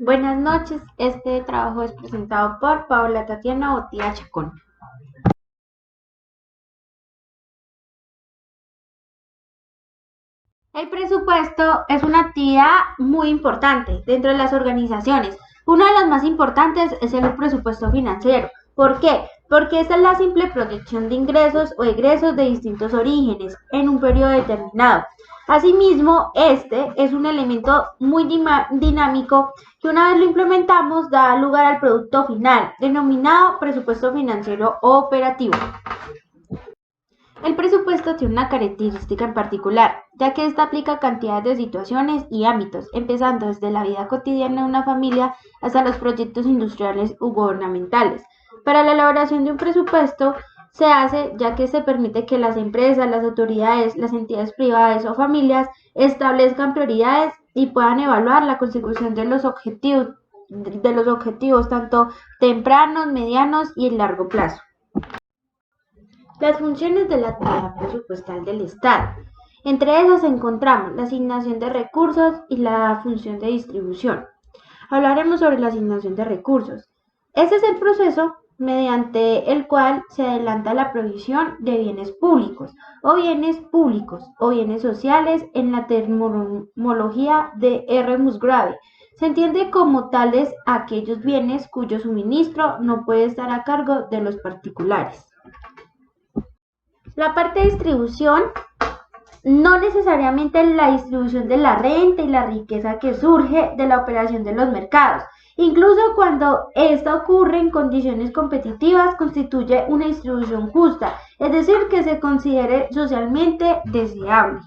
Buenas noches, este trabajo es presentado por Paola Tatiana Botía Chacón. El presupuesto es una actividad muy importante dentro de las organizaciones. Uno de los más importantes es el presupuesto financiero. ¿Por qué? Porque esta es la simple proyección de ingresos o egresos de distintos orígenes en un periodo determinado. Asimismo, este es un elemento muy dinámico que una vez lo implementamos da lugar al producto final, denominado presupuesto financiero operativo. El presupuesto tiene una característica en particular, ya que ésta aplica a cantidades de situaciones y ámbitos, empezando desde la vida cotidiana de una familia hasta los proyectos industriales u gubernamentales. Para la elaboración de un presupuesto se hace ya que se permite que las empresas, las autoridades, las entidades privadas o familias establezcan prioridades y puedan evaluar la consecución de los objetivos tanto tempranos, medianos y en largo plazo. Las funciones de la actividad presupuestal del Estado. Entre esas encontramos la asignación de recursos y la función de distribución. Hablaremos sobre la asignación de recursos. Este es el proceso mediante el cual se adelanta la provisión de bienes públicos o bienes sociales en la terminología de R. Musgrave. Se entiende como tales aquellos bienes cuyo suministro no puede estar a cargo de los particulares. La parte de distribución no necesariamente la distribución de la renta y la riqueza que surge de la operación de los mercados. Incluso cuando esta ocurre en condiciones competitivas, constituye una distribución justa, es decir, que se considere socialmente deseable.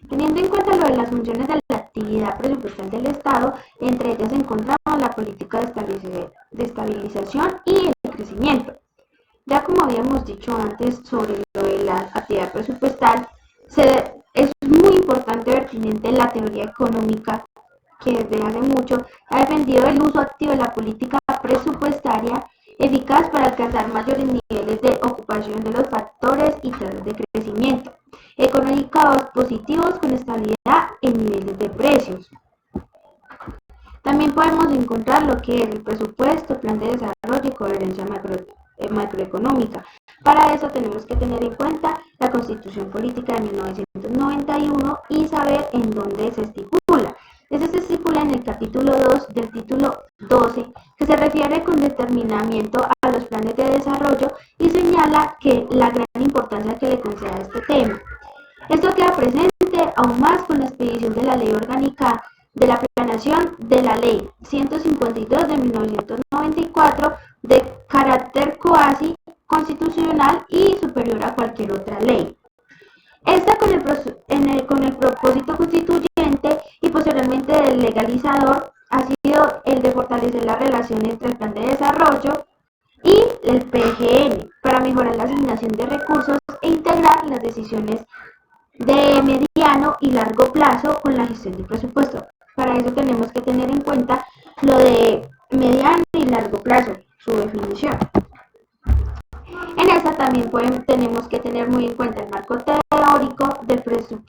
Teniendo en cuenta lo de las funciones de la actividad presupuestal del Estado, entre ellas encontramos la política de estabilización y el crecimiento. Ya como habíamos dicho antes sobre lo de la actividad presupuestal, es muy importante y pertinente la teoría económica que desde hace mucho ha defendido el uso activo de la política presupuestaria eficaz para alcanzar mayores niveles de ocupación de los factores y tasas de crecimiento económicos positivos con estabilidad en niveles de precios. También podemos encontrar lo que es el presupuesto, plan de desarrollo y coherencia macroeconómica. Para eso tenemos que tener en cuenta la Constitución Política de 1991 y saber en dónde se estipula. Eso se estipula en el capítulo 2 del título 12, que se refiere con determinamiento a los planes de desarrollo y señala que la gran importancia que le concede a este tema. Esto queda presente aún más con la expedición de la Ley Orgánica de la Planación de la Ley 152 de 1994 de carácter cuasi constitucional y superior a cualquier otra ley. Esta con el propósito constituyente y posteriormente del legalizador ha sido el de fortalecer la relación entre el plan de desarrollo y el PGN para mejorar la asignación de recursos e integrar las decisiones de mediano y largo plazo con la gestión del presupuesto. Para eso tenemos que tener en cuenta lo de mediano y largo plazo, su definición. En esta también tenemos que tener muy en cuenta el marco teórico del proceso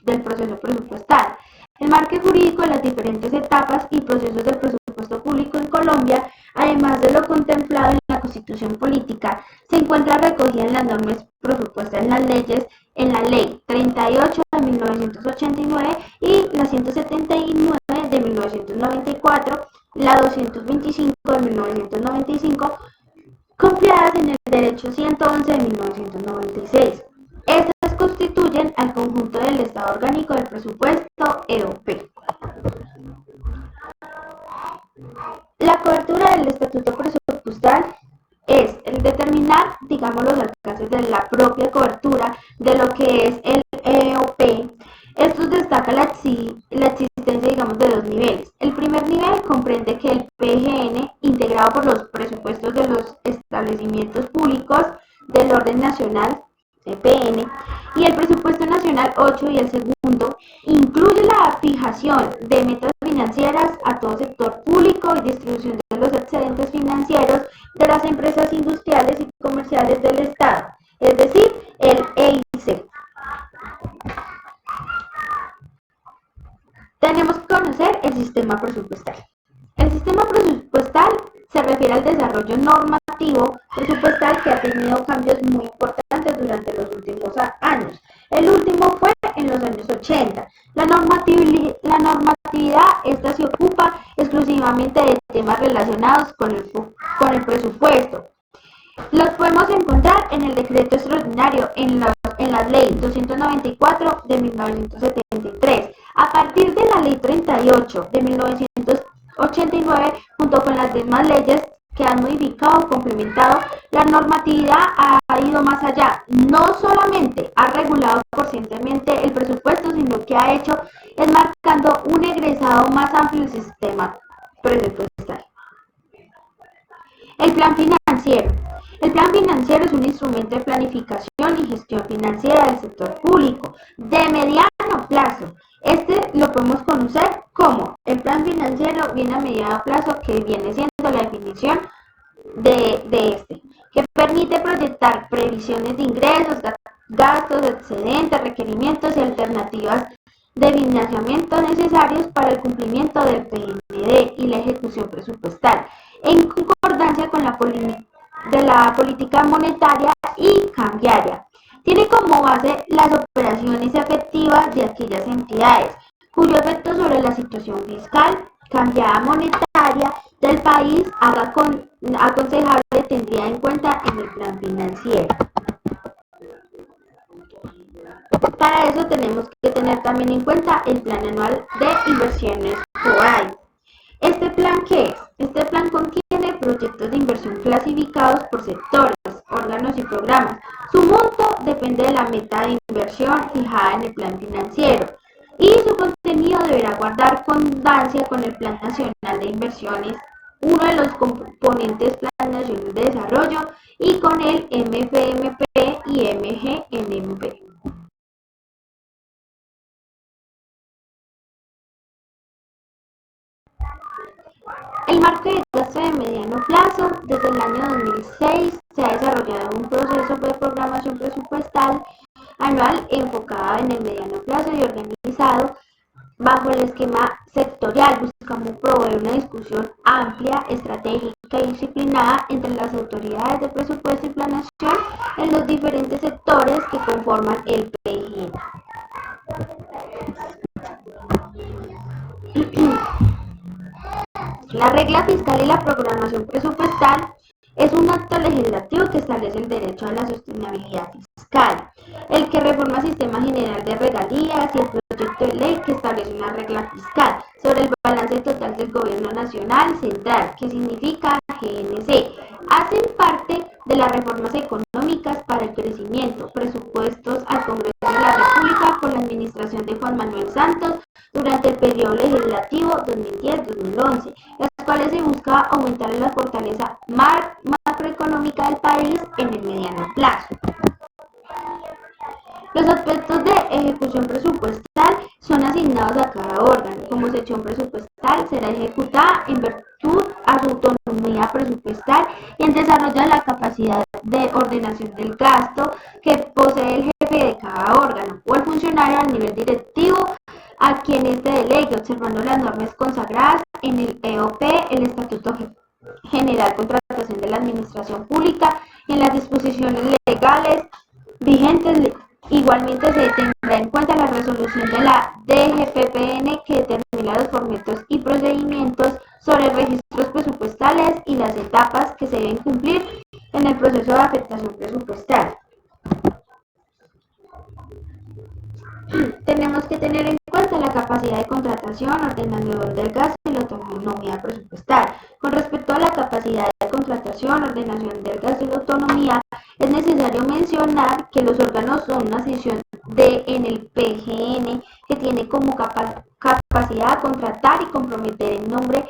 presupuestal, el marco jurídico de las diferentes etapas y procesos del presupuesto público en Colombia, además de lo contemplado en la Constitución Política, se encuentra recogida en las normas presupuestales en las leyes, en la Ley 38 de 1989 y la 179 de 1994, la 225 de 1995, confiadas en el Derecho 111 de 1996. Estas constituyen al conjunto del Estado Orgánico del Presupuesto (EOP). La cobertura del estatuto presupuestal es el determinar, digamos, los alcances de la propia cobertura de lo que es el EOP. Esto destaca la existencia, digamos, de dos niveles. El primer nivel comprende que el PGN, integrado por los presupuestos de los establecimientos públicos del orden nacional, EPN, y el presupuesto nacional 8, y el segundo incluye la fijación de metas financieras a todo sector público y distribución de los excedentes financieros de las empresas industriales y comerciales del Estado, es decir, el EIC. Tenemos que conocer el normativo presupuestal que ha tenido cambios muy importantes durante los últimos años. El último fue en los años 80. La normatividad esta se ocupa exclusivamente de temas relacionados con el presupuesto. Los podemos encontrar en el decreto extraordinario en la ley 294 de 1973. A partir de la ley 38 de 1989, junto con las demás leyes que han modificado o complementado, la normatividad ha ido más allá. No solamente ha regulado conscientemente el presupuesto, sino que ha hecho es marcando un egresado más amplio del sistema presupuestario. El plan financiero. El plan financiero es un instrumento de planificación y gestión financiera del sector público de mediano plazo. Este lo podemos conocer como el plan financiero viene a mediano plazo, que viene siendo la definición de este, que permite proyectar previsiones de ingresos, gastos, excedentes, requerimientos y alternativas de financiamiento necesarios para el cumplimiento del PND y la ejecución presupuestal, en concordancia con la política monetaria y cambiaria. Tiene como base las operaciones efectivas de aquellas entidades, cuyo efecto sobre la situación fiscal, cambiada monetaria del país haga aconsejable tendría en cuenta en el plan financiero. Para eso tenemos que tener también en cuenta el plan anual de inversiones POAI. ¿Este plan qué es? Este plan contiene proyectos de inversión clasificados por sectores, órganos y programas. Su monto depende de la meta de inversión fijada en el plan financiero y su contenido deberá guardar concordancia con el Plan Nacional de Inversiones, uno de los componentes Plan Nacional de Desarrollo, y con el MFMP y MGNMP. El marco de gasto de mediano plazo. Desde el año 2006 se ha desarrollado un proceso de programación presupuestal anual enfocada en el mediano plazo y organizado bajo el esquema sectorial. Buscamos promover una discusión amplia, estratégica y disciplinada entre las autoridades de presupuesto y planeación en los diferentes sectores que conforman el PGN. La regla fiscal y la programación presupuestal es un acto legislativo que establece el derecho a la sostenibilidad fiscal, el que reforma el sistema general de regalías y el proyecto de ley que establece una regla fiscal sobre el balance total del gobierno nacional central, que significa GNC. Hacen parte de las reformas económicas para el crecimiento, presupuestos al Congreso de la República por la administración de Juan Manuel Santos durante el periodo legislativo 2010-2011, las cuales se busca aumentar la fortaleza macroeconómica del país en el mediano plazo. Los aspectos de ejecución presupuestal son asignados a cada órgano. Como sección presupuestal será ejecutada en virtud a su autonomía presupuestal y en desarrollo de la capacidad de ordenación del gasto que posee el jefe de cada órgano o el funcionario al nivel directivo a quien este delegue, observando las normas consagradas en el EOP, el Estatuto General de Contratación de la Administración Pública y en las disposiciones legales vigentes. Igualmente se tendrá en cuenta la resolución de la DGPPN que determina los formatos y procedimientos sobre registros presupuestales y las etapas que se deben cumplir en el proceso de afectación presupuestal. Tenemos que tener en cuenta la capacidad de contratación, ordenador del gasto y la autonomía presupuestal. Con respecto a la capacidad de contratación, ordenación del gasto y la autonomía, es necesario mencionar que los órganos son una sección en el PGN que tiene como capacidad de contratar y comprometer en nombre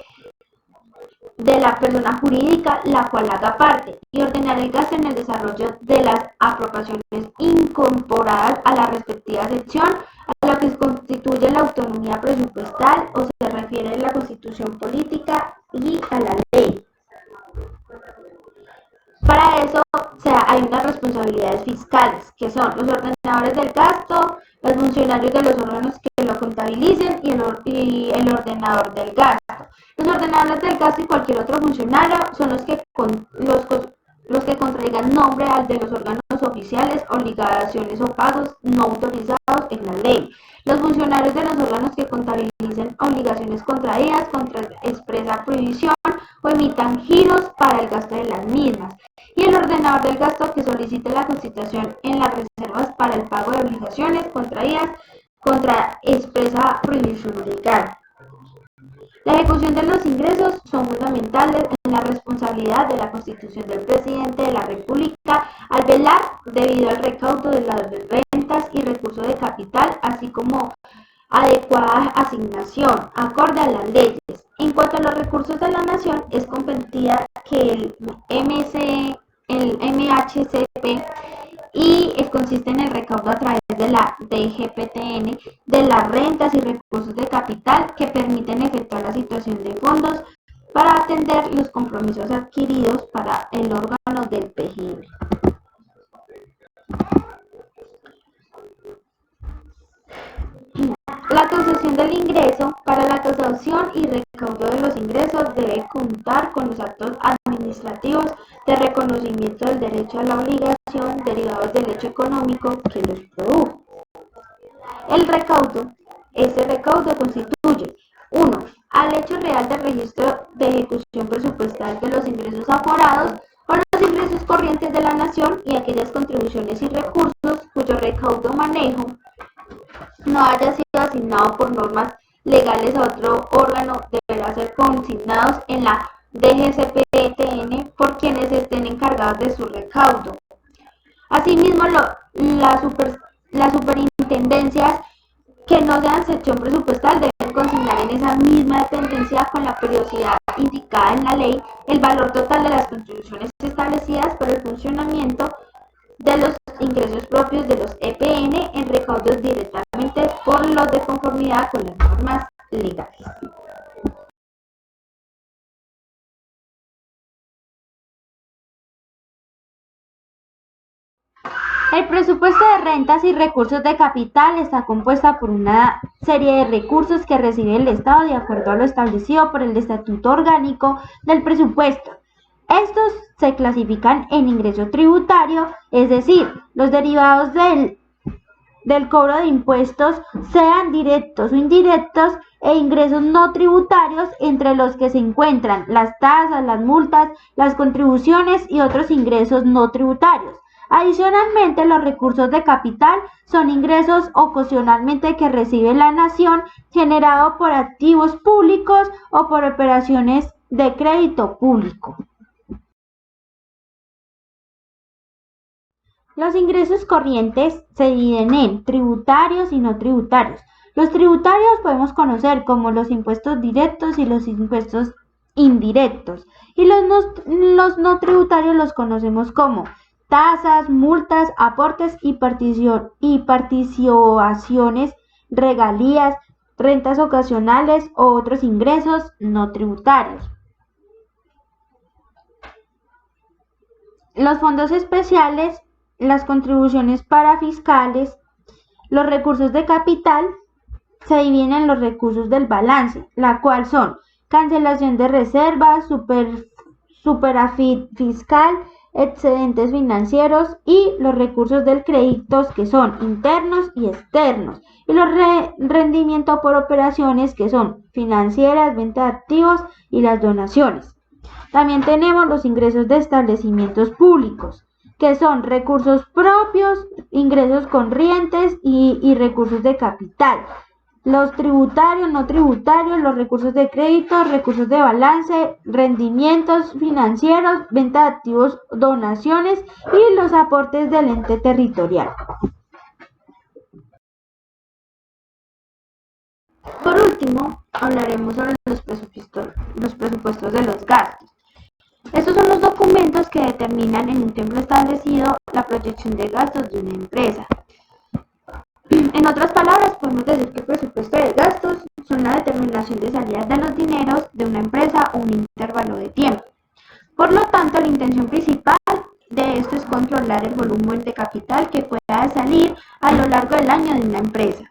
de la persona jurídica la cual haga parte y ordenar el gasto en el desarrollo de las apropiaciones incorporadas a la respectiva sección, a lo que constituye la autonomía presupuestal o se refiere a la constitución política y a la ley. Para eso hay unas responsabilidades fiscales, que son los ordenadores del gasto, los funcionarios de los órganos que lo contabilicen y el ordenador del gasto. Los ordenadores del gasto y cualquier otro funcionario son los que contraigan nombre al de los órganos oficiales, obligaciones o pagos no autorizados en la ley. Los funcionarios de los órganos que contabilicen obligaciones contraídas contra expresa prohibición o emitan giros para el gasto de las mismas. Y el ordenador del gasto que solicite la constitución en las reservas para el pago de obligaciones contraídas contra expresa prohibición legal. La ejecución de los ingresos son fundamentales en la responsabilidad de la Constitución del Presidente de la República al velar debido al recaudo de las rentas y recursos de capital, así como adecuada asignación, acorde a las leyes. En cuanto a los recursos de la nación, es competida que el MHCP consiste en el recaudo a través de la DGPTN de las rentas y recursos de capital que permiten efectuar la situación de fondos para atender los compromisos adquiridos para el órgano del PGN. La concesión del ingreso. Para la causación y recaudo de los ingresos debe contar con los actos administrativos de reconocimiento del derecho a la obligación derivados del hecho económico que los produjo. El recaudo. Ese recaudo constituye 1. Al hecho real del registro de ejecución presupuestal de los ingresos aforados o los ingresos corrientes de la nación y aquellas contribuciones y recursos cuyo recaudo manejo no haya sido asignado por normas legales a otro órgano, deberá ser consignados en la DGCPTN por quienes estén encargados de su recaudo. Asimismo, las superintendencias que no sean sección presupuestal deben consignar en esa misma dependencia con la periodicidad indicada en la ley el valor total de las contribuciones establecidas por el funcionamiento de los ingresos propios de los EPN en recaudos directamente por los de conformidad con las normas legales. El presupuesto de rentas y recursos de capital está compuesta por una serie de recursos que recibe el Estado de acuerdo a lo establecido por el Estatuto Orgánico del Presupuesto. Estos se clasifican en ingreso tributario, es decir, los derivados del cobro de impuestos, sean directos o indirectos, e ingresos no tributarios, entre los que se encuentran las tasas, las multas, las contribuciones y otros ingresos no tributarios. Adicionalmente, los recursos de capital son ingresos ocasionalmente que recibe la nación generado por activos públicos o por operaciones de crédito público. Los ingresos corrientes se dividen en tributarios y no tributarios. Los tributarios podemos conocer como los impuestos directos y los impuestos indirectos. Y los no tributarios los conocemos como tasas, multas, aportes y participaciones, regalías, rentas ocasionales o otros ingresos no tributarios. Los fondos especiales, las contribuciones parafiscales, los recursos de capital se dividen en los recursos del balance, la cual son cancelación de reservas, superávit fiscal, excedentes financieros y los recursos del crédito que son internos y externos, y los rendimientos por operaciones que son financieras, venta de activos y las donaciones. También tenemos los ingresos de establecimientos públicos, que son recursos propios, ingresos corrientes y recursos de capital. Los tributarios, no tributarios, los recursos de crédito, recursos de balance, rendimientos financieros, venta de activos, donaciones y los aportes del ente territorial. Por último, hablaremos sobre los presupuestos de los gastos. Estos son los documentos que determinan en un tiempo establecido la proyección de gastos de una empresa. En otras palabras, podemos decir que el presupuesto de gastos son la determinación de salidas de los dineros de una empresa o un intervalo de tiempo. Por lo tanto, la intención principal de esto es controlar el volumen de capital que pueda salir a lo largo del año de una empresa.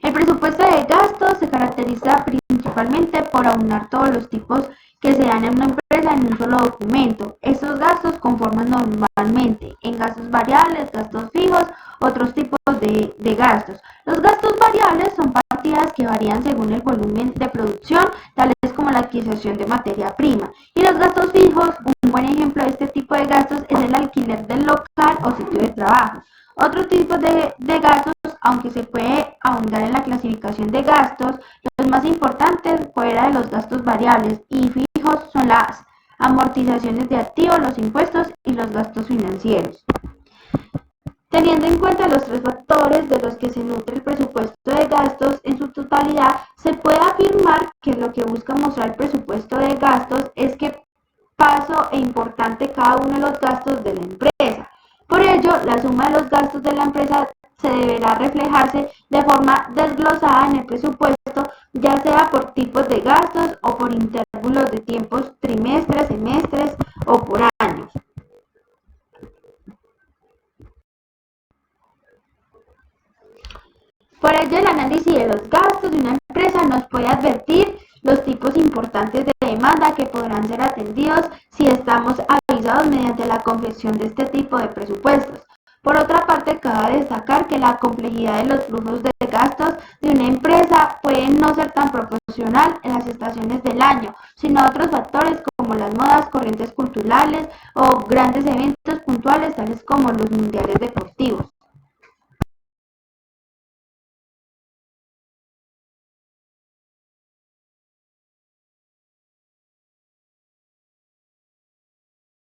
El presupuesto de gastos se caracteriza principalmente por aunar todos los tipos que se dan en una empresa en un solo documento. Estos gastos conforman normalmente en gastos variables, gastos fijos, otros tipos de gastos. Los gastos variables son partidas que varían según el volumen de producción, tales como la adquisición de materia prima. Y los gastos fijos, un buen ejemplo de este tipo de gastos es el alquiler del local o sitio de trabajo. Otro tipo de gastos, aunque se puede ahondar en la clasificación de gastos, los más importantes fuera de los gastos variables y fijos son las amortizaciones de activos, los impuestos y los gastos financieros. Teniendo en cuenta los tres factores de los que se nutre el presupuesto de gastos en su totalidad, se puede afirmar que lo que busca mostrar el presupuesto de gastos es que paso e importante cada uno de los gastos de la empresa. Por ello, la suma de los gastos de la empresa se deberá reflejarse de forma desglosada en el presupuesto, ya sea por tipos de gastos o por intervalos de tiempos, trimestres, semestres o por años. Por ello, el análisis de los gastos de una empresa nos puede advertir los tipos importantes de demanda que podrán ser atendidos si estamos avisados mediante la confección de este tipo de presupuestos. Por otra parte, cabe destacar que la complejidad de los flujos de gastos de una empresa puede no ser tan proporcional en las estaciones del año, sino a otros factores como las modas, corrientes culturales o grandes eventos puntuales, tales como los mundiales deportivos.